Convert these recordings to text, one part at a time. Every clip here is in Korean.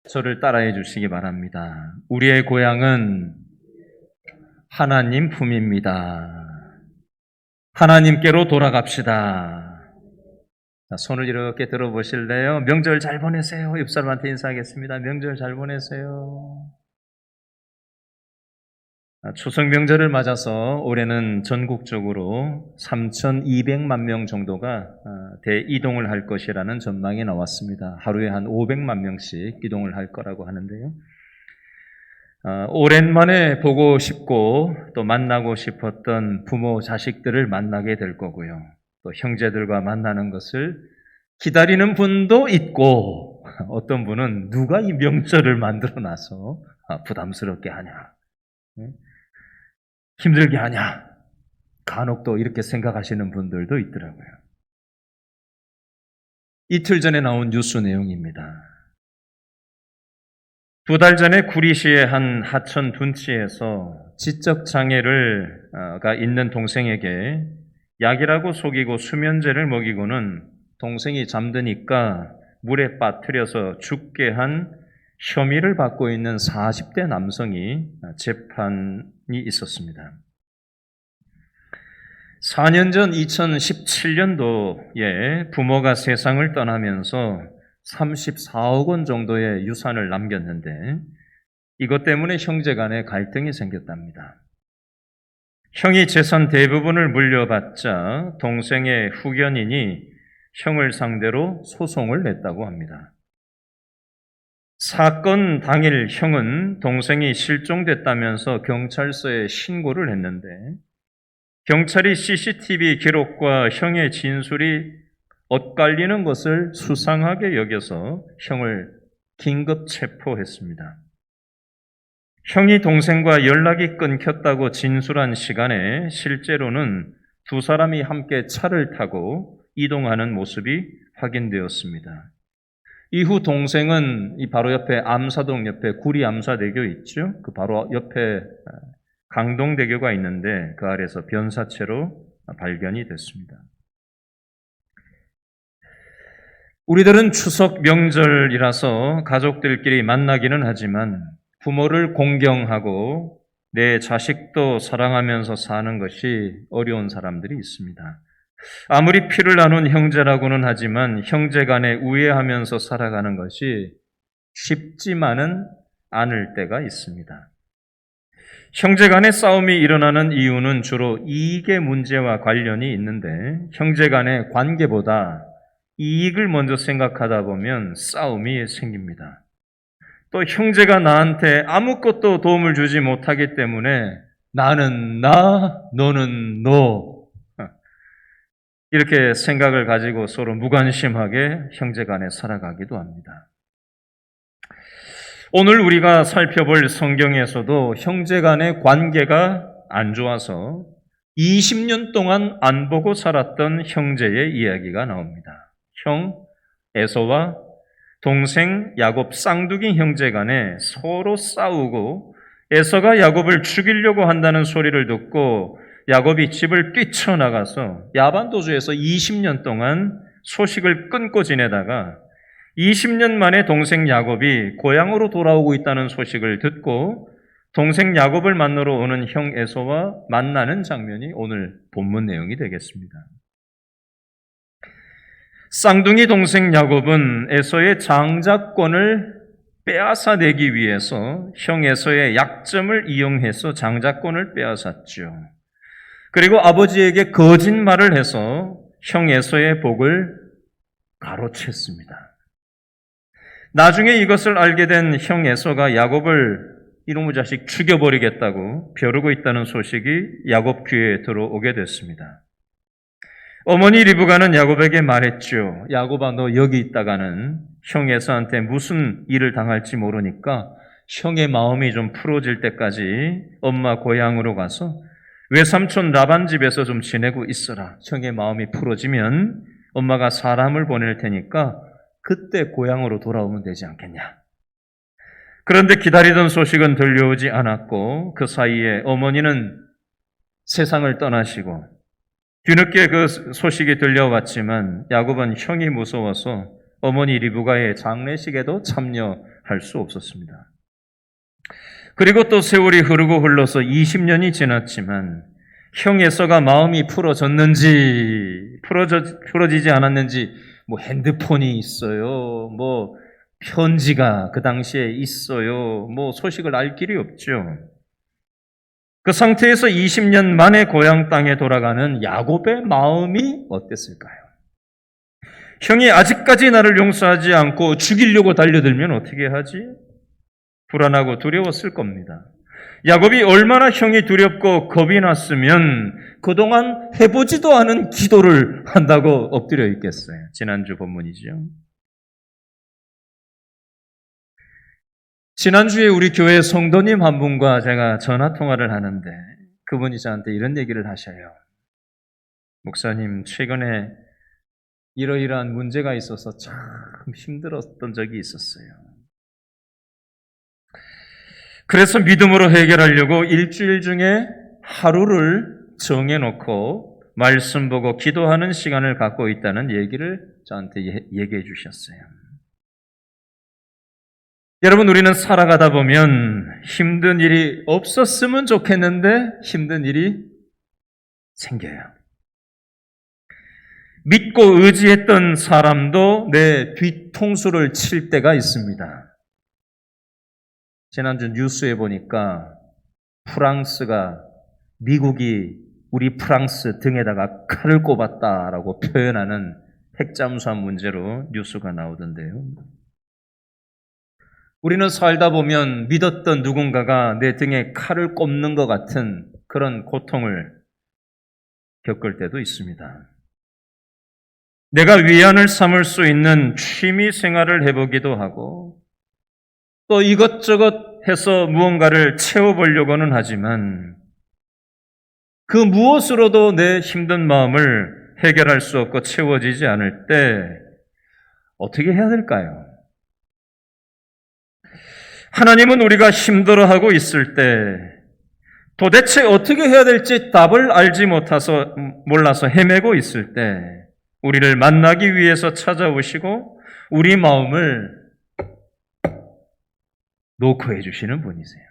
저를 따라해 주시기 바랍니다. 우리의 고향은 하나님 품입니다. 하나님께로 돌아갑시다. 자, 손을 이렇게 들어보실래요? 명절 잘 보내세요. 옆 사람한테 인사하겠습니다. 명절 잘 보내세요. 추석 명절을 맞아서 올해는 전국적으로 3,200만 명 정도가 대이동을 할 것이라는 전망이 나왔습니다. 하루에 한 500만 명씩 이동을 할 거라고 하는데요. 오랜만에 보고 싶고 또 만나고 싶었던 부모, 자식들을 만나게 될 거고요. 또 형제들과 만나는 것을 기다리는 분도 있고 어떤 분은 누가 이 명절을 만들어놔서 부담스럽게 하냐, 힘들게 하냐, 간혹 또 이렇게 생각하시는 분들도 있더라고요. 이틀 전에 나온 뉴스 내용입니다. 2달 전에 구리시의 한 하천 둔치에서 지적장애가 있는 동생에게 약이라고 속이고 수면제를 먹이고는 동생이 잠드니까 물에 빠뜨려서 죽게 한 혐의를 받고 있는 40대 남성이 재판이 있었습니다. 4년 전 2017년도에 부모가 세상을 떠나면서 34억 원 정도의 유산을 남겼는데 이것 때문에 형제 간에 갈등이 생겼답니다. 형이 재산 대부분을 물려받자 동생의 후견인이 형을 상대로 소송을 냈다고 합니다. 사건 당일 형은 동생이 실종됐다면서 경찰서에 신고를 했는데 경찰이 CCTV 기록과 형의 진술이 엇갈리는 것을 수상하게 여겨서 형을 긴급 체포했습니다. 형이 동생과 연락이 끊겼다고 진술한 시간에 실제로는 두 사람이 함께 차를 타고 이동하는 모습이 확인되었습니다. 이후 동생은 이 바로 옆에 암사동 옆에 구리 암사대교 있죠? 그 바로 옆에 강동대교가 있는데 그 아래서 변사체로 발견이 됐습니다. 우리들은 추석 명절이라서 가족들끼리 만나기는 하지만 부모를 공경하고 내 자식도 사랑하면서 사는 것이 어려운 사람들이 있습니다. 아무리 피를 나눈 형제라고는 하지만 형제 간에 우애하면서 살아가는 것이 쉽지만은 않을 때가 있습니다. 형제 간의 싸움이 일어나는 이유는 주로 이익의 문제와 관련이 있는데 형제 간의 관계보다 이익을 먼저 생각하다 보면 싸움이 생깁니다. 또 형제가 나한테 아무것도 도움을 주지 못하기 때문에 나는 나, 너는 너 이렇게 생각을 가지고 서로 무관심하게 형제 간에 살아가기도 합니다. 오늘 우리가 살펴볼 성경에서도 형제 간의 관계가 안 좋아서 20년 동안 안 보고 살았던 형제의 이야기가 나옵니다. 형 에서와 동생 야곱 쌍둥이 형제 간에 서로 싸우고 에서가 야곱을 죽이려고 한다는 소리를 듣고 야곱이 집을 뛰쳐나가서 야반도주에서 20년 동안 소식을 끊고 지내다가 20년 만에 동생 야곱이 고향으로 돌아오고 있다는 소식을 듣고 동생 야곱을 만나러 오는 형 에서와 만나는 장면이 오늘 본문 내용이 되겠습니다. 쌍둥이 동생 야곱은 에서의 장자권을 빼앗아내기 위해서 형 에서의 약점을 이용해서 장자권을 빼앗았죠. 그리고 아버지에게 거짓말을 해서 형 에서의 복을 가로챘습니다. 나중에 이것을 알게 된 형 에서가 야곱을 이놈의 자식 죽여버리겠다고 벼르고 있다는 소식이 야곱 귀에 들어오게 됐습니다. 어머니 리브가는 야곱에게 말했죠. 야곱아, 너 여기 있다가는 형 에서한테 무슨 일을 당할지 모르니까 형의 마음이 좀 풀어질 때까지 엄마 고향으로 가서 외삼촌 라반 집에서 좀 지내고 있어라. 형의 마음이 풀어지면 엄마가 사람을 보낼 테니까 그때 고향으로 돌아오면 되지 않겠냐. 그런데 기다리던 소식은 들려오지 않았고 그 사이에 어머니는 세상을 떠나시고 뒤늦게 그 소식이 들려왔지만 야곱은 형이 무서워서 어머니 리브가의 장례식에도 참여하지 할 수 없었습니다. 그리고 또 세월이 흐르고 흘러서 20년이 지났지만 형 에서가 마음이 풀어졌는지 풀어지지 않았는지 뭐 핸드폰이 있어요. 뭐 편지가 그 당시에 있어요. 뭐 소식을 알 길이 없죠. 그 상태에서 20년 만에 고향 땅에 돌아가는 야곱의 마음이 어땠을까요? 형이 아직까지 나를 용서하지 않고 죽이려고 달려들면 어떻게 하지? 불안하고 두려웠을 겁니다. 야곱이 얼마나 형이 두렵고 겁이 났으면 그동안 해보지도 않은 기도를 한다고 엎드려 있겠어요. 지난주 본문이죠. 지난주에 우리 교회 성도님 한 분과 제가 전화 통화를 하는데 그분이 저한테 이런 얘기를 하셔요. 목사님, 최근에 이러이러한 문제가 있어서 참 힘들었던 적이 있었어요. 그래서 믿음으로 해결하려고 일주일 중에 하루를 정해놓고 말씀 보고 기도하는 시간을 갖고 있다는 얘기를 저한테 얘기해 주셨어요. 여러분, 우리는 살아가다 보면 힘든 일이 없었으면 좋겠는데 힘든 일이 생겨요. 믿고 의지했던 사람도 내 뒤통수를 칠 때가 있습니다. 지난주 뉴스에 보니까 프랑스가 미국이 우리 프랑스 등에다가 칼을 꼽았다라고 표현하는 핵잠수함 문제로 뉴스가 나오던데요. 우리는 살다 보면 믿었던 누군가가 내 등에 칼을 꼽는 것 같은 그런 고통을 겪을 때도 있습니다. 내가 위안을 삼을 수 있는 취미 생활을 해보기도 하고 또 이것저것 해서 무언가를 채워보려고는 하지만 그 무엇으로도 내 힘든 마음을 해결할 수 없고 채워지지 않을 때 어떻게 해야 될까요? 하나님은 우리가 힘들어하고 있을 때 도대체 어떻게 해야 될지 답을 알지 몰라서 헤매고 있을 때 우리를 만나기 위해서 찾아오시고 우리 마음을 노크해 주시는 분이세요.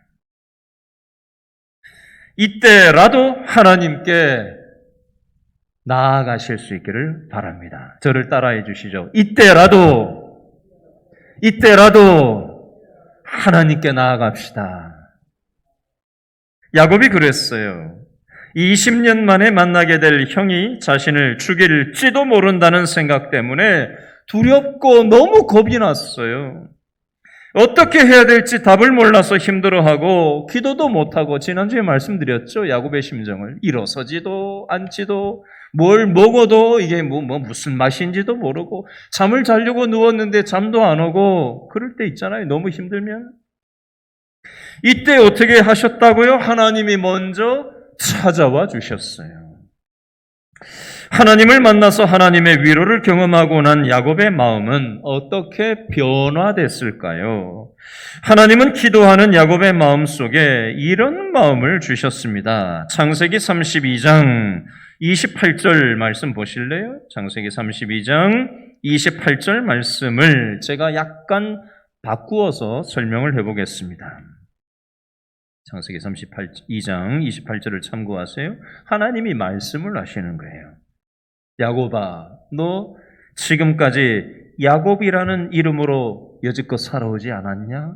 이때라도 하나님께 나아가실 수 있기를 바랍니다. 저를 따라해 주시죠. 이때라도 하나님께 나아갑시다. 야곱이 그랬어요. 20년 만에 만나게 될 형이 자신을 죽일지도 모른다는 생각 때문에 두렵고 너무 겁이 났어요. 어떻게 해야 될지 답을 몰라서 힘들어하고 기도도 못하고 지난주에 말씀드렸죠. 야곱의 심정을. 일어서지도 않지도 뭘 먹어도 이게 무슨 맛인지도 모르고 잠을 자려고 누웠는데 잠도 안 오고 그럴 때 있잖아요. 너무 힘들면. 이때 어떻게 하셨다고요? 하나님이 먼저 찾아와 주셨어요. 하나님을 만나서 하나님의 위로를 경험하고 난 야곱의 마음은 어떻게 변화됐을까요? 하나님은 기도하는 야곱의 마음 속에 이런 마음을 주셨습니다. 창세기 32장 28절 말씀 보실래요? 창세기 32장 28절 말씀을 제가 약간 바꾸어서 설명을 해보겠습니다. 창세기 32장 28절을 참고하세요. 하나님이 말씀을 하시는 거예요. 야곱아, 너 지금까지 야곱이라는 이름으로 여지껏 살아오지 않았냐?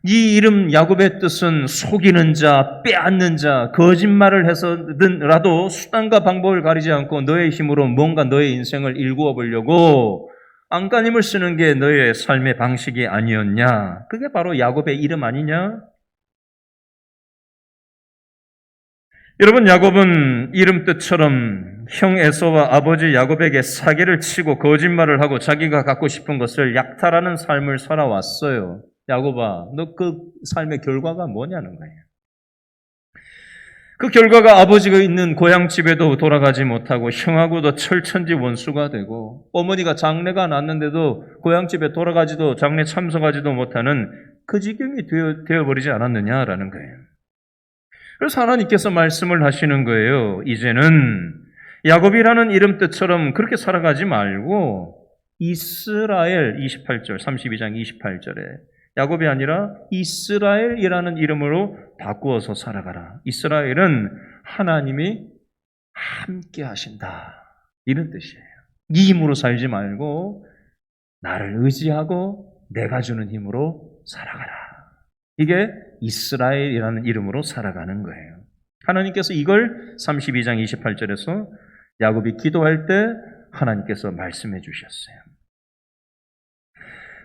이 이름 야곱의 뜻은 속이는 자, 빼앗는 자, 거짓말을 해서든라도 수단과 방법을 가리지 않고 너의 힘으로 뭔가 너의 인생을 일구어 보려고 안간힘을 쓰는 게 너의 삶의 방식이 아니었냐? 그게 바로 야곱의 이름 아니냐? 여러분, 야곱은 이름 뜻처럼 형 에서와 아버지 야곱에게 사기를 치고 거짓말을 하고 자기가 갖고 싶은 것을 약탈하는 삶을 살아왔어요. 야곱아, 너 그 삶의 결과가 뭐냐는 거예요. 그 결과가 아버지가 있는 고향집에도 돌아가지 못하고 형하고도 철천지 원수가 되고 어머니가 장례가 났는데도 고향집에 돌아가지도 장례 참석하지도 못하는 그 지경이 되어버리지 않았느냐라는 거예요. 그래서 하나님께서 말씀을 하시는 거예요. 이제는 야곱이라는 이름 뜻처럼 그렇게 살아가지 말고 이스라엘 28절, 32장 28절에 야곱이 아니라 이스라엘이라는 이름으로 바꾸어서 살아가라. 이스라엘은 하나님이 함께 하신다. 이런 뜻이에요. 네 힘으로 살지 말고 나를 의지하고 내가 주는 힘으로 살아가라. 이게 이스라엘이라는 이름으로 살아가는 거예요. 하나님께서 이걸 32장 28절에서 야곱이 기도할 때 하나님께서 말씀해 주셨어요.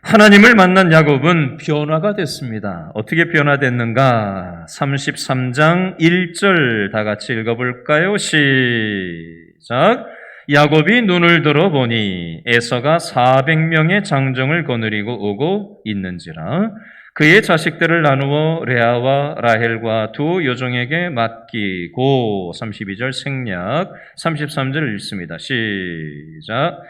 하나님을 만난 야곱은 변화가 됐습니다. 어떻게 변화됐는가? 33장 1절 다 같이 읽어볼까요? 시작. 야곱이 눈을 들어보니 에서가 400명의 장정을 거느리고 오고 있는지라 그의 자식들을 나누어 레아와 라헬과 두 여종에게 맡기고 32절 생략 33절 읽습니다. 시작.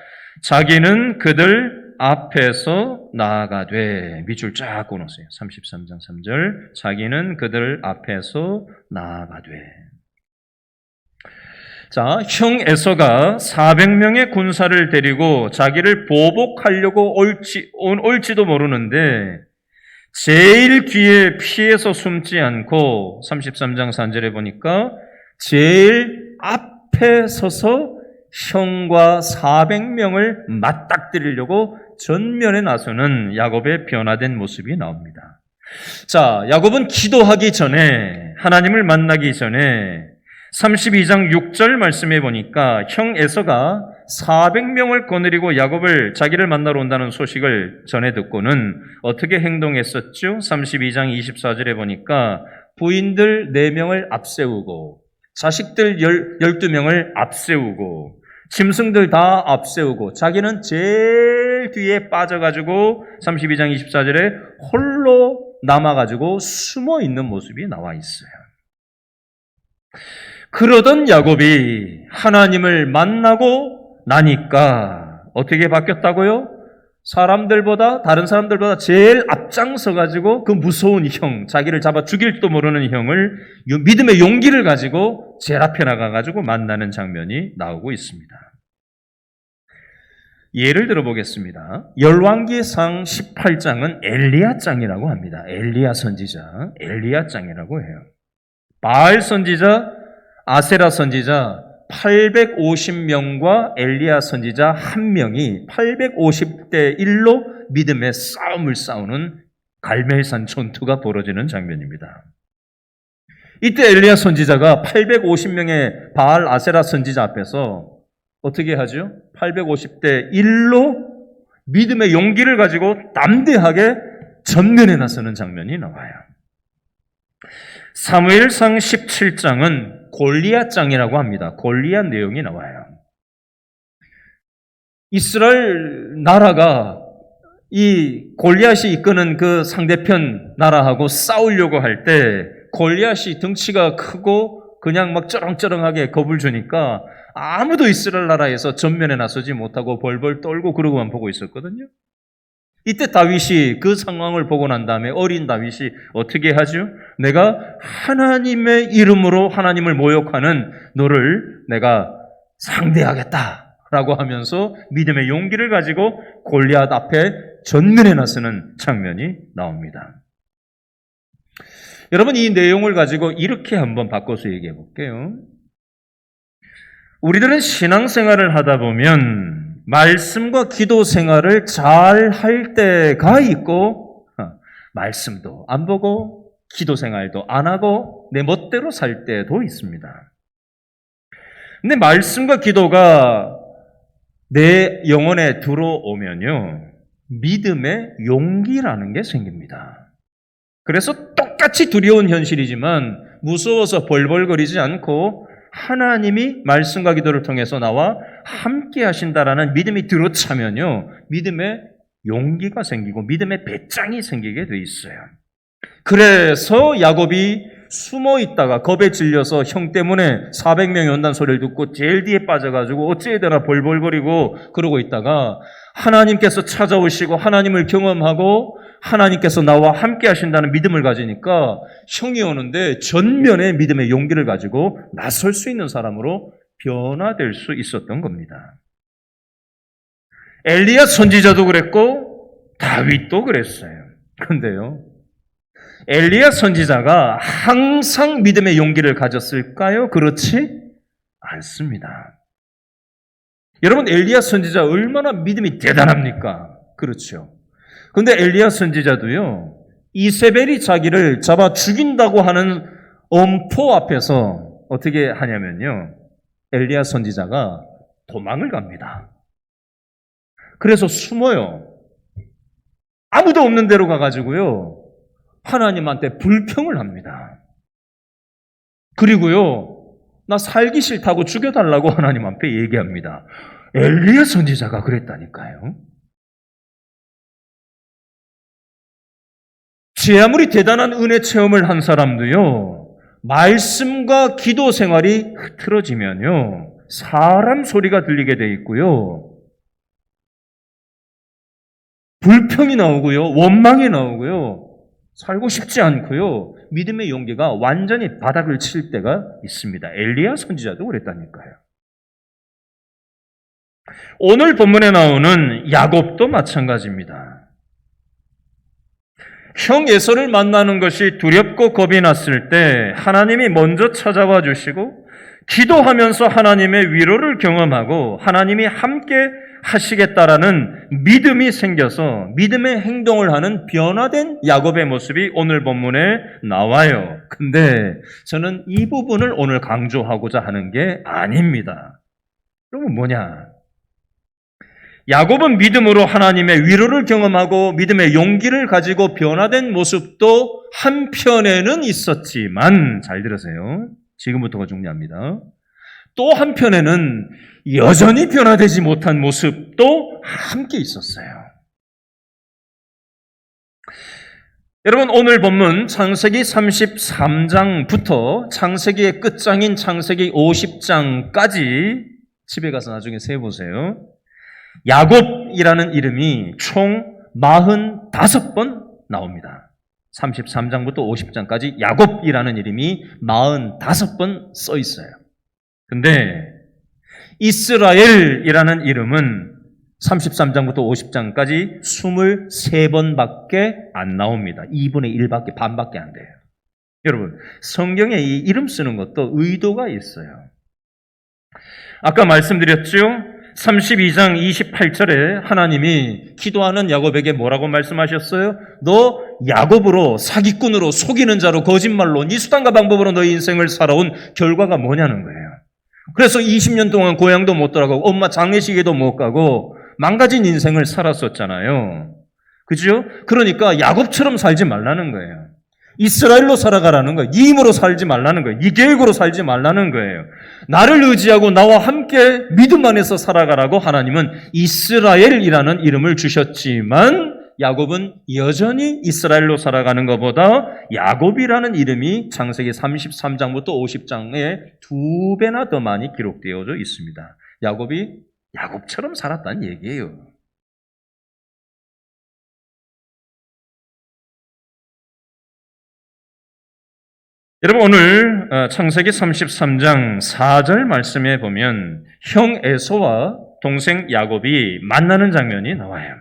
자기는 그들 앞에서 나아가되 밑줄 쫙 꺼놓으세요. 33장 3절 자기는 그들 앞에서 나아가되 자, 형 에서가 400명의 군사를 데리고 자기를 보복하려고 올지도 모르는데 제일 뒤에 피해서 숨지 않고 33장 3절에 보니까 제일 앞에 서서 형과 400명을 맞닥뜨리려고 전면에 나서는 야곱의 변화된 모습이 나옵니다. 자, 야곱은 기도하기 전에 하나님을 만나기 전에 32장 6절 말씀해 보니까 형 에서가 400명을 거느리고 야곱을 자기를 만나러 온다는 소식을 전해 듣고는 어떻게 행동했었죠? 32장 24절에 보니까 부인들 4명을 앞세우고 자식들 12명을 앞세우고 짐승들 다 앞세우고 자기는 제일 뒤에 빠져가지고 32장 24절에 홀로 남아가지고 숨어 있는 모습이 나와 있어요. 그러던 야곱이 하나님을 만나고 나니까 어떻게 바뀌었다고요? 다른 사람들보다 제일 앞장서가지고 그 무서운 형, 자기를 잡아 죽일지도 모르는 형을 믿음의 용기를 가지고 제일 앞에 나가가지고 만나는 장면이 나오고 있습니다. 예를 들어보겠습니다. 열왕기상 18장은 엘리야장이라고 합니다. 엘리야 선지자, 엘리야장이라고 해요. 바알 선지자, 아세라 선지자 850명과 엘리야 선지자 1명이 850대 1로 믿음의 싸움을 싸우는 갈멜산 전투가 벌어지는 장면입니다. 이때 엘리야 선지자가 850명의 바알 아세라 선지자 앞에서 어떻게 하죠? 850대 1로 믿음의 용기를 가지고 담대하게 전면에 나서는 장면이 나와요. 사무엘상 17장은 골리앗장이라고 합니다. 골리앗 내용이 나와요. 이스라엘 나라가 이 골리앗이 이끄는 그 상대편 나라하고 싸우려고 할 때 골리앗이 덩치가 크고 그냥 막 쩌렁쩌렁하게 겁을 주니까 아무도 이스라엘 나라에서 전면에 나서지 못하고 벌벌 떨고 그러고만 보고 있었거든요. 이때 다윗이 그 상황을 보고 난 다음에 어린 다윗이 어떻게 하죠? 내가 하나님의 이름으로 하나님을 모욕하는 너를 내가 상대하겠다라고 하면서 믿음의 용기를 가지고 골리앗 앞에 전면에 나서는 장면이 나옵니다. 여러분, 이 내용을 가지고 이렇게 한번 바꿔서 얘기해 볼게요. 우리들은 신앙생활을 하다 보면 말씀과 기도 생활을 잘 할 때가 있고 말씀도 안 보고 기도 생활도 안 하고 내 멋대로 살 때도 있습니다. 근데 말씀과 기도가 내 영혼에 들어오면요, 믿음의 용기라는 게 생깁니다. 그래서 똑같이 두려운 현실이지만 무서워서 벌벌거리지 않고 하나님이 말씀과 기도를 통해서 나와 함께 하신다라는 믿음이 들어차면요, 믿음의 용기가 생기고 믿음의 배짱이 생기게 돼 있어요. 그래서 야곱이 숨어 있다가 겁에 질려서 형 때문에 400명이 온다는 소리를 듣고 제일 뒤에 빠져가지고 어찌해야 되나 벌벌거리고 그러고 있다가 하나님께서 찾아오시고 하나님을 경험하고 하나님께서 나와 함께 하신다는 믿음을 가지니까 형이 오는데 전면에 믿음의 용기를 가지고 나설 수 있는 사람으로 변화될 수 있었던 겁니다. 엘리야 선지자도 그랬고 다윗도 그랬어요. 그런데요, 엘리야 선지자가 항상 믿음의 용기를 가졌을까요? 그렇지 않습니다. 여러분, 엘리야 선지자 얼마나 믿음이 대단합니까? 그렇죠. 그런데 엘리야 선지자도요, 이세벨이 자기를 잡아 죽인다고 하는 엄포 앞에서 어떻게 하냐면요, 엘리야 선지자가 도망을 갑니다. 그래서 숨어요. 아무도 없는 데로 가가지고요, 하나님한테 불평을 합니다. 그리고요, 나 살기 싫다고 죽여달라고 하나님 앞에 얘기합니다. 엘리야 선지자가 그랬다니까요. 제 아무리 대단한 은혜 체험을 한 사람도요, 말씀과 기도 생활이 흐트러지면요, 사람 소리가 들리게 돼 있고요, 불평이 나오고요, 원망이 나오고요, 살고 싶지 않고요, 믿음의 용기가 완전히 바닥을 칠 때가 있습니다. 엘리야 선지자도 그랬다니까요. 오늘 본문에 나오는 야곱도 마찬가지입니다. 형 에서를 만나는 것이 두렵고 겁이 났을 때 하나님이 먼저 찾아와 주시고 기도하면서 하나님의 위로를 경험하고 하나님이 함께 하시겠다라는 믿음이 생겨서 믿음의 행동을 하는 변화된 야곱의 모습이 오늘 본문에 나와요. 근데 저는 이 부분을 오늘 강조하고자 하는 게 아닙니다. 그러면 뭐냐? 야곱은 믿음으로 하나님의 위로를 경험하고 믿음의 용기를 가지고 변화된 모습도 한편에는 있었지만, 잘 들으세요. 지금부터가 중요합니다. 또 한편에는 여전히 변화되지 못한 모습도 함께 있었어요. 여러분, 오늘 본문 창세기 33장부터 창세기의 끝장인 창세기 50장까지 집에 가서 나중에 세보세요. 야곱이라는 이름이 총 45번 나옵니다. 33장부터 50장까지 야곱이라는 이름이 45번 써 있어요. 근데 이스라엘이라는 이름은 33장부터 50장까지 23번밖에 안 나옵니다. 2분의 1밖에, 반밖에 안 돼요. 여러분, 성경에 이 이름 쓰는 것도 의도가 있어요. 아까 말씀드렸죠? 32장 28절에 하나님이 기도하는 야곱에게 뭐라고 말씀하셨어요? 너 야곱으로, 사기꾼으로, 속이는 자로, 거짓말로, 네 수단과 방법으로 너의 인생을 살아온 결과가 뭐냐는 거예요. 그래서 20년 동안 고향도 못 돌아가고 엄마 장례식에도 못 가고 망가진 인생을 살았었잖아요. 그죠? 그러니까 야곱처럼 살지 말라는 거예요. 이스라엘로 살아가라는 거예요. 이 힘으로 살지 말라는 거예요. 이 계획으로 살지 말라는 거예요. 나를 의지하고 나와 함께 믿음 안에서 살아가라고 하나님은 이스라엘이라는 이름을 주셨지만 야곱은 여전히 이스라엘로 살아가는 것보다 야곱이라는 이름이 창세기 33장부터 50장에 2배나 더 많이 기록되어져 있습니다. 야곱이 야곱처럼 살았다는 얘기예요. 여러분, 오늘 창세기 33장 4절 말씀에 보면 형 에서와 동생 야곱이 만나는 장면이 나와요.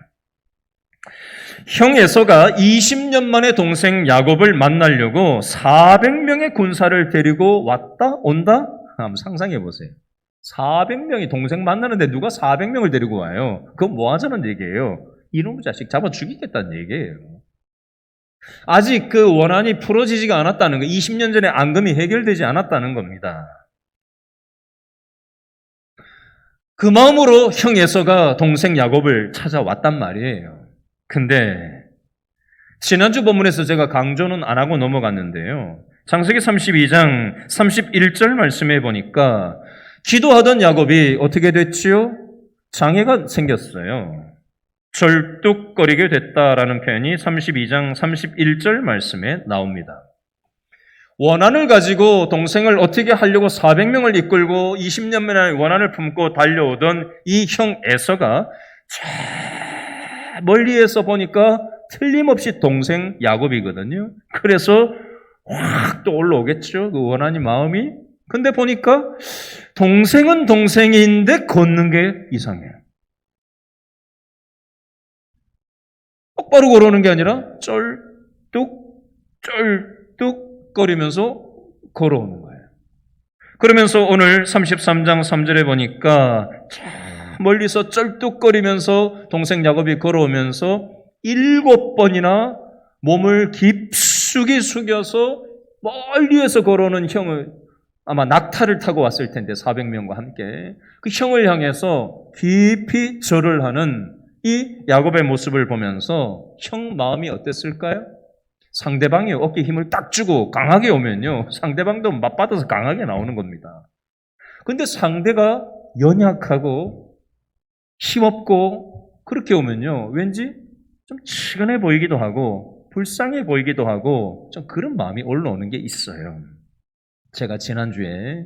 형 에서가 20년 만에 동생 야곱을 만나려고 400명의 군사를 데리고 온다? 한번 상상해 보세요. 400명이 동생 만나는데 누가 400명을 데리고 와요? 그건 뭐 하자는 얘기예요? 이놈의 자식 잡아 죽이겠다는 얘기예요. 아직 그 원한이 풀어지지가 않았다는 거, 20년 전에 앙금이 해결되지 않았다는 겁니다. 그 마음으로 형 에서가 동생 야곱을 찾아왔단 말이에요. 근데 지난주 본문에서 제가 강조는 안 하고 넘어갔는데요. 창세기 32장 31절 말씀해 보니까 기도하던 야곱이 어떻게 됐지요? 장애가 생겼어요. 절뚝거리게 됐다라는 표현이 32장 31절 말씀에 나옵니다. 원한을 가지고 동생을 어떻게 하려고 400명을 이끌고 20년 만에 원한을 품고 달려오던 이 형 에서가 멀리에서 보니까 틀림없이 동생 야곱이거든요. 그래서 확 또 올라오겠죠. 그 원한이 마음이. 근데 보니까 동생은 동생인데 걷는 게 이상해요. 똑바로 걸어오는 게 아니라 쩔뚝거리면서 걸어오는 거예요. 그러면서 오늘 33장 3절에 보니까 저 멀리서 쩔뚝거리면서 동생 야곱이 걸어오면서 7번이나 몸을 깊숙이 숙여서 멀리에서 걸어오는 형을, 아마 낙타를 타고 왔을 텐데 400명과 함께 그 형을 향해서 깊이 절을 하는 이 야곱의 모습을 보면서 형 마음이 어땠을까요? 상대방이 어깨에 힘을 딱 주고 강하게 오면요, 상대방도 맞받아서 강하게 나오는 겁니다. 근데 상대가 연약하고 힘없고 그렇게 오면요, 왠지 좀 치근해 보이기도 하고 불쌍해 보이기도 하고 좀 그런 마음이 올라오는 게 있어요. 제가 지난주에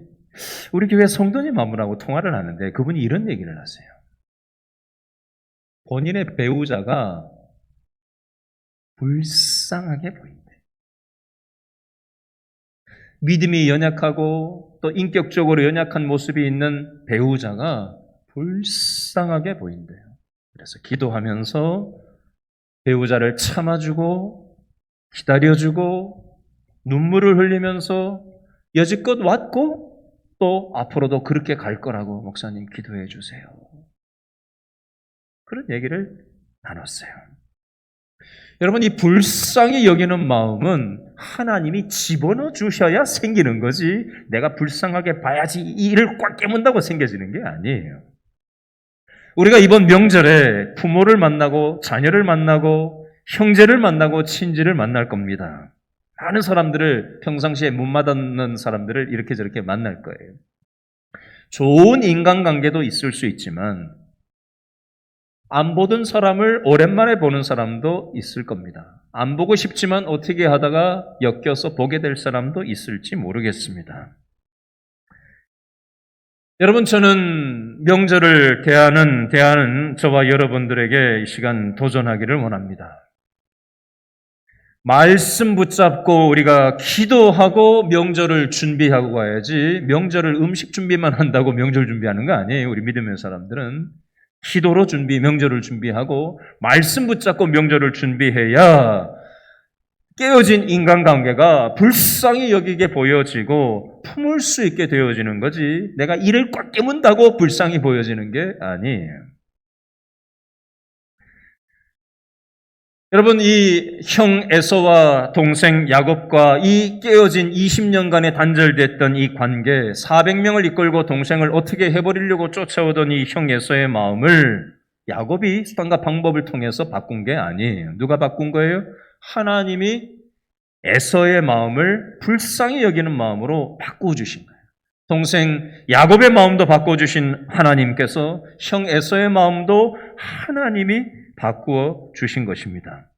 우리 교회 성도님 한 분하고 통화를 하는데 그분이 이런 얘기를 하세요. 본인의 배우자가 불쌍하게 보인대. 믿음이 연약하고 또 인격적으로 연약한 모습이 있는 배우자가 불쌍하게 보인대요. 그래서 기도하면서 배우자를 참아주고 기다려주고 눈물을 흘리면서 여지껏 왔고 또 앞으로도 그렇게 갈 거라고 목사님 기도해 주세요. 그런 얘기를 나눴어요. 여러분, 이 불쌍히 여기는 마음은 하나님이 집어넣어 주셔야 생기는 거지 내가 불쌍하게 봐야지 이 일을 꽉 깨문다고 생겨지는 게 아니에요. 우리가 이번 명절에 부모를 만나고 자녀를 만나고 형제를 만나고 친지를 만날 겁니다. 많은 사람들을 평상시에 못 만나는 사람들을 이렇게 저렇게 만날 거예요. 좋은 인간관계도 있을 수 있지만 안 보던 사람을 오랜만에 보는 사람도 있을 겁니다. 안 보고 싶지만 어떻게 하다가 엮여서 보게 될 사람도 있을지 모르겠습니다. 여러분, 저는 명절을 대하는 저와 여러분들에게 이 시간 도전하기를 원합니다. 말씀 붙잡고 우리가 기도하고 명절을 준비하고 가야지 명절을 음식 준비만 한다고 명절 준비하는 거 아니에요. 우리 믿음의 사람들은 기도로 명절을 준비하고 말씀 붙잡고 명절을 준비해야 깨어진 인간관계가 불쌍히 여기게 보여지고 품을 수 있게 되어지는 거지 내가 이를 꽉 깨문다고 불쌍히 보여지는 게 아니에요. 여러분, 이 형 에서와 동생 야곱과 이 깨어진 20년간의 단절됐던 이 관계, 400명을 이끌고 동생을 어떻게 해버리려고 쫓아오던 이 형 에서의 마음을 야곱이 수단과 방법을 통해서 바꾼 게 아니에요. 누가 바꾼 거예요? 하나님이 에서의 마음을 불쌍히 여기는 마음으로 바꿔주신 거예요. 동생 야곱의 마음도 바꿔주신 하나님께서 형 에서의 마음도 하나님이 바꾸어 주신 것입니다.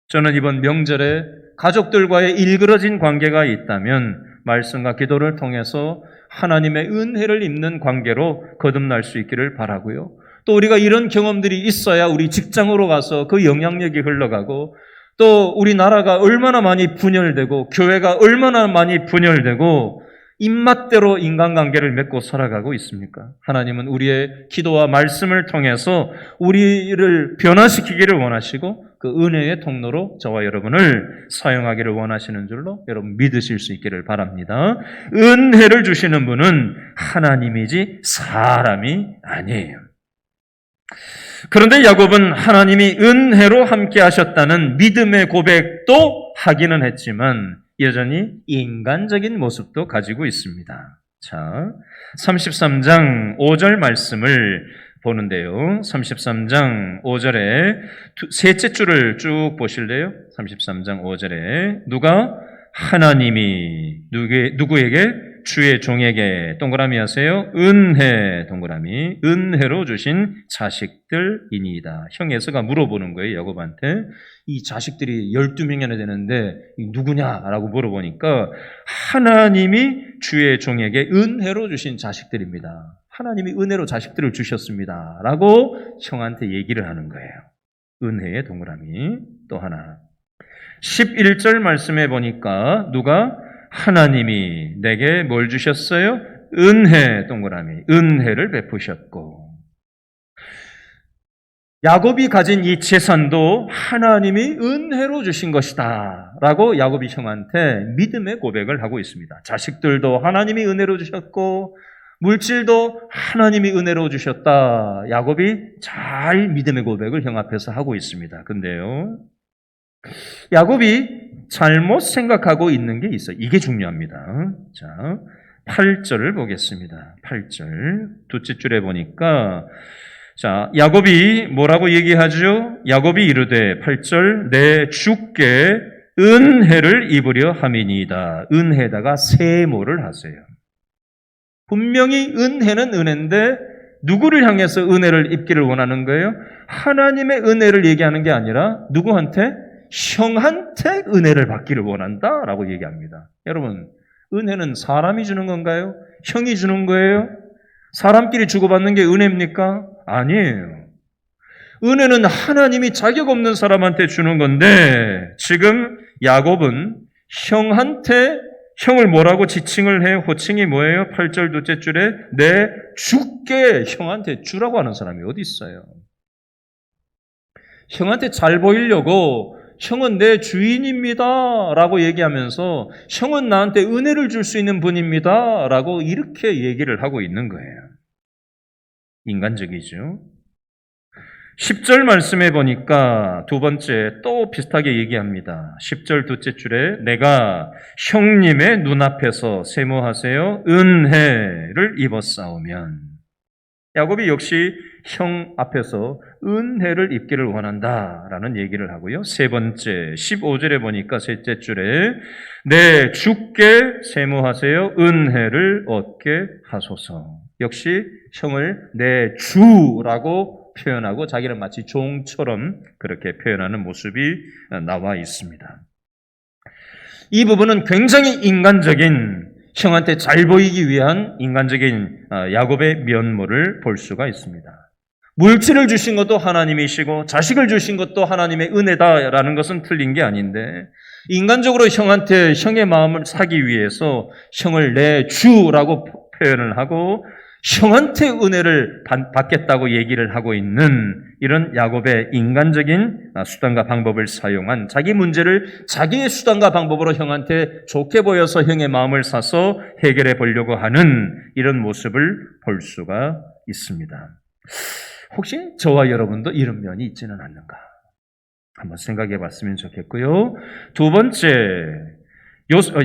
저는 이번 명절에 가족들과의 일그러진 관계가 있다면 말씀과 기도를 통해서 하나님의 은혜를 입는 관계로 거듭날 수 있기를 바라고요. 또 우리가 이런 경험들이 있어야 우리 직장으로 가서 그 영향력이 흘러가고 또 우리나라가 얼마나 많이 분열되고 교회가 얼마나 많이 분열되고 입맛대로 인간관계를 맺고 살아가고 있습니까? 하나님은 우리의 기도와 말씀을 통해서 우리를 변화시키기를 원하시고 그 은혜의 통로로 저와 여러분을 사용하기를 원하시는 줄로 여러분 믿으실 수 있기를 바랍니다. 은혜를 주시는 분은 하나님이지 사람이 아니에요. 그런데 야곱은 하나님이 은혜로 함께 하셨다는 믿음의 고백도 하기는 했지만 여전히 인간적인 모습도 가지고 있습니다. 자, 33장 5절 말씀을 보는데요. 33장 5절에 셋째 줄을 쭉 보실래요? 33장 5절에 누가 하나님이 누구에게? 주의 종에게 동그라미 하세요. 은혜 동그라미 은혜로 주신 자식들이니이다. 형 에서가 물어보는 거예요. 야곱한테. 이 자식들이 12명이나 되는데 누구냐라고 물어보니까 하나님이 주의 종에게 은혜로 주신 자식들입니다. 하나님이 은혜로 자식들을 주셨습니다. 라고 형한테 얘기를 하는 거예요. 은혜의 동그라미. 또 하나 11절 말씀해 보니까 누가 하나님이 내게 뭘 주셨어요? 은혜 동그라미 은혜를 베푸셨고 야곱이 가진 이 재산도 하나님이 은혜로 주신 것이다 라고 야곱이 형한테 믿음의 고백을 하고 있습니다. 자식들도 하나님이 은혜로 주셨고 물질도 하나님이 은혜로 주셨다. 야곱이 잘 믿음의 고백을 형 앞에서 하고 있습니다. 근데요, 야곱이 잘못 생각하고 있는 게 있어요. 이게 중요합니다. 자, 8절을 보겠습니다. 8절 둘째 줄에 보니까 자, 야곱이 뭐라고 얘기하죠? 야곱이 이르되 8절 내 주께 은혜를 입으려 함이니이다. 은혜에다가 세모를 하세요. 분명히 은혜는 은혜인데 누구를 향해서 은혜를 입기를 원하는 거예요? 하나님의 은혜를 얘기하는 게 아니라 누구한테? 형한테 은혜를 받기를 원한다라고 얘기합니다. 여러분, 은혜는 사람이 주는 건가요? 형이 주는 거예요? 사람끼리 주고받는 게 은혜입니까? 아니에요. 은혜는 하나님이 자격 없는 사람한테 주는 건데 지금 야곱은 형을 뭐라고 지칭을 해요? 호칭이 뭐예요? 8절 둘째 줄에 내 주께 형한테 주라고 하는 사람이 어디 있어요? 형한테 잘 보이려고 형은 내 주인입니다 라고 얘기하면서 형은 나한테 은혜를 줄 수 있는 분입니다 라고 이렇게 얘기를 하고 있는 거예요. 인간적이죠. 10절 말씀해 보니까 두 번째 또 비슷하게 얘기합니다. 10절 둘째 줄에 내가 형님의 눈앞에서 세모하세요 은혜를 입었사오면 야곱이 역시 형 앞에서 은혜를 입기를 원한다라는 얘기를 하고요. 세 번째 15절에 보니까 셋째 줄에 내 주께 세모하세요 은혜를 얻게 하소서. 역시 형을 내 주라고 표현하고 자기는 마치 종처럼 그렇게 표현하는 모습이 나와 있습니다. 이 부분은 굉장히 인간적인 형한테 잘 보이기 위한 인간적인 야곱의 면모를 볼 수가 있습니다. 물질을 주신 것도 하나님이시고 자식을 주신 것도 하나님의 은혜다라는 것은 틀린 게 아닌데 인간적으로 형한테 형의 마음을 사기 위해서 형을 내 주라고 표현을 하고 형한테 은혜를 받겠다고 얘기를 하고 있는 이런 야곱의 인간적인 수단과 방법을 사용한 자기 문제를 자기의 수단과 방법으로 형한테 좋게 보여서 형의 마음을 사서 해결해 보려고 하는 이런 모습을 볼 수가 있습니다. 혹시 저와 여러분도 이런 면이 있지는 않는가? 한번 생각해 봤으면 좋겠고요. 두 번째,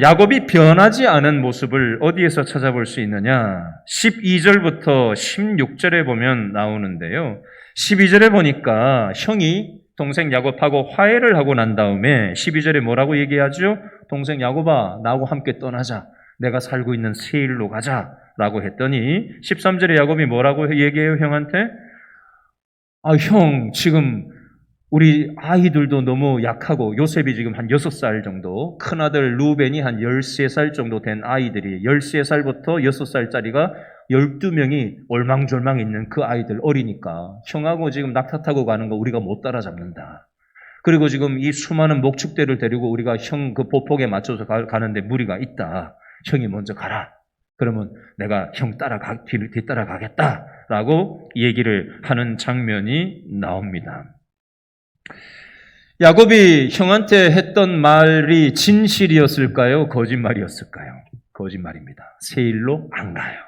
야곱이 변하지 않은 모습을 어디에서 찾아볼 수 있느냐? 12절부터 16절에 보면 나오는데요. 12절에 보니까 형이 동생 야곱하고 화해를 하고 난 다음에 12절에 뭐라고 얘기하죠? 동생 야곱아, 나하고 함께 떠나자. 내가 살고 있는 세일로 가자. 라고 했더니 13절에 야곱이 뭐라고 얘기해요, 형한테? 형, 지금 우리 아이들도 너무 약하고 요셉이 지금 한 6살 정도, 큰아들 루벤이 한 13살 정도 된 아이들이 13살부터 6살짜리가 12명이 올망졸망 있는 그 아이들 어리니까 형하고 지금 낙타 타고 가는 거 우리가 못 따라잡는다. 그리고 지금 이 수많은 목축대를 데리고 우리가 형 그 보폭에 맞춰서 가는데 무리가 있다. 형이 먼저 가라. 그러면 내가 형 뒤따라 가겠다라고 얘기를 하는 장면이 나옵니다. 야곱이 형한테 했던 말이 진실이었을까요? 거짓말이었을까요? 거짓말입니다. 세일로 안 가요.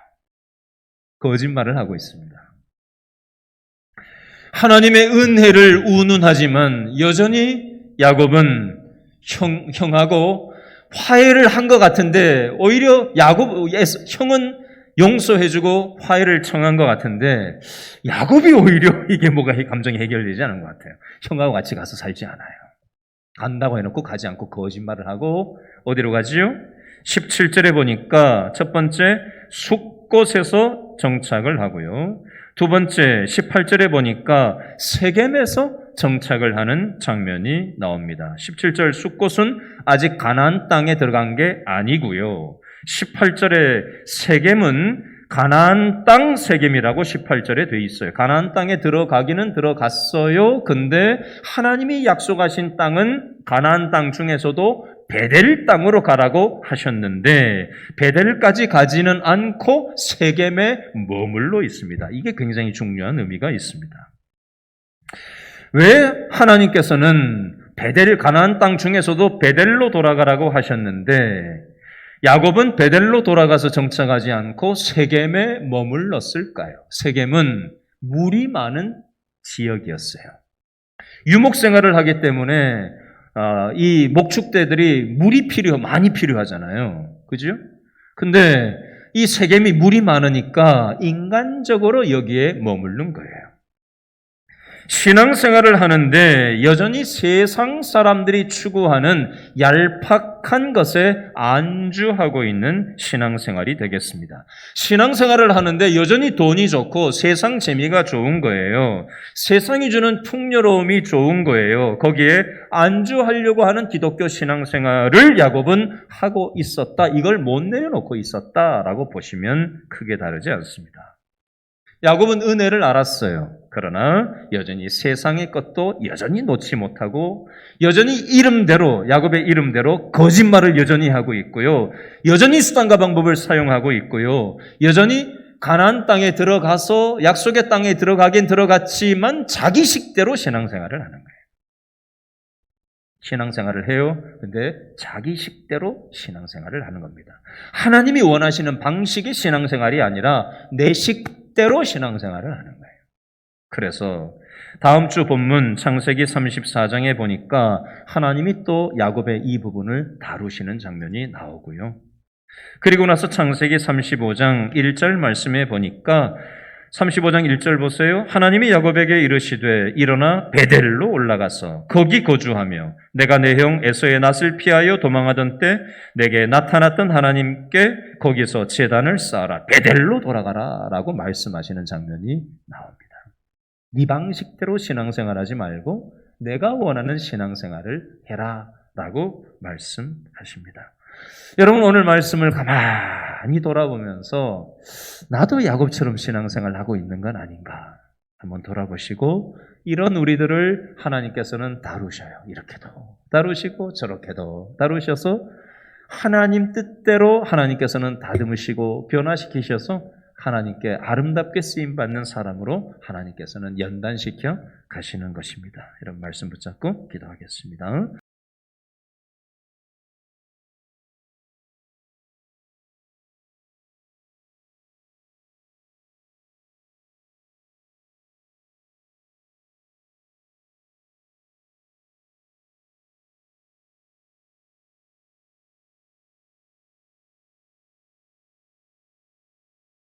거짓말을 하고 있습니다. 하나님의 은혜를 운운하지만 여전히 야곱은 형하고 화해를 한 것 같은데 오히려 형은 용서해주고 화해를 청한 것 같은데 야곱이 오히려 이게 뭐가 감정이 해결되지 않은 것 같아요. 형하고 같이 가서 살지 않아요. 간다고 해놓고 가지 않고 거짓말을 하고 어디로 가지요? 17절에 보니까 첫 번째 숫곳에서 정착을 하고요. 두 번째 18절에 보니까 세겜에서 정착을 하는 장면이 나옵니다. 17절 숫곳은 아직 가나안 땅에 들어간 게 아니고요. 18절에 세겜은 가나안 땅 세겜이라고 18절에 돼 있어요. 가나안 땅에 들어가기는 들어갔어요. 근데 하나님이 약속하신 땅은 가나안 땅 중에서도 베델 땅으로 가라고 하셨는데 베델까지 가지는 않고 세겜에 머물러 있습니다. 이게 굉장히 중요한 의미가 있습니다. 왜 하나님께서는 가나안 땅 중에서도 베델로 돌아가라고 하셨는데 야곱은 베델로 돌아가서 정착하지 않고 세겜에 머물렀을까요? 세겜은 물이 많은 지역이었어요. 유목 생활을 하기 때문에 이 목축대들이 물이 많이 필요하잖아요. 그죠? 근데 이 세겜이 물이 많으니까 인간적으로 여기에 머무른 거예요. 신앙생활을 하는데 여전히 세상 사람들이 추구하는 얄팍한 것에 안주하고 있는 신앙생활이 되겠습니다. 신앙생활을 하는데 여전히 돈이 좋고 세상 재미가 좋은 거예요. 세상이 주는 풍요로움이 좋은 거예요. 거기에 안주하려고 하는 기독교 신앙생활을 야곱은 하고 있었다. 이걸 못 내려놓고 있었다라고 보시면 크게 다르지 않습니다. 야곱은 은혜를 알았어요. 그러나 여전히 세상의 것도 여전히 놓지 못하고 여전히 야곱의 이름대로 거짓말을 여전히 하고 있고요. 여전히 수단과 방법을 사용하고 있고요. 여전히 가나안 땅에 들어가서 약속의 땅에 들어가긴 들어갔지만 자기 식대로 신앙생활을 하는 거예요. 신앙생활을 해요. 근데 자기 식대로 신앙생활을 하는 겁니다. 하나님이 원하시는 방식의 신앙생활이 아니라 내 식대로 신앙생활을 하는 거예요. 그래서 다음 주 본문 창세기 34장에 보니까 하나님이 또 야곱의 이 부분을 다루시는 장면이 나오고요. 그리고 나서 창세기 35장 1절 말씀에 보니까 35장 1절 보세요. 하나님이 야곱에게 이르시되 일어나 베델로 올라가서 거기 거주하며 내가 내 형 에서의 낯을 피하여 도망하던 때 내게 나타났던 하나님께 거기서 제단을 쌓아라. 베델로 돌아가라 라고 말씀하시는 장면이 나옵니다. 네 방식대로 신앙생활하지 말고 내가 원하는 신앙생활을 해라 라고 말씀하십니다. 여러분 오늘 말씀을 가만히 돌아보면서 나도 야곱처럼 신앙생활하고 있는 건 아닌가 한번 돌아보시고 이런 우리들을 하나님께서는 다루셔요. 이렇게도 다루시고 저렇게도 다루셔서 하나님 뜻대로 하나님께서는 다듬으시고 변화시키셔서 하나님께 아름답게 쓰임받는 사람으로 하나님께서는 연단시켜 가시는 것입니다. 이런 말씀 붙잡고 기도하겠습니다.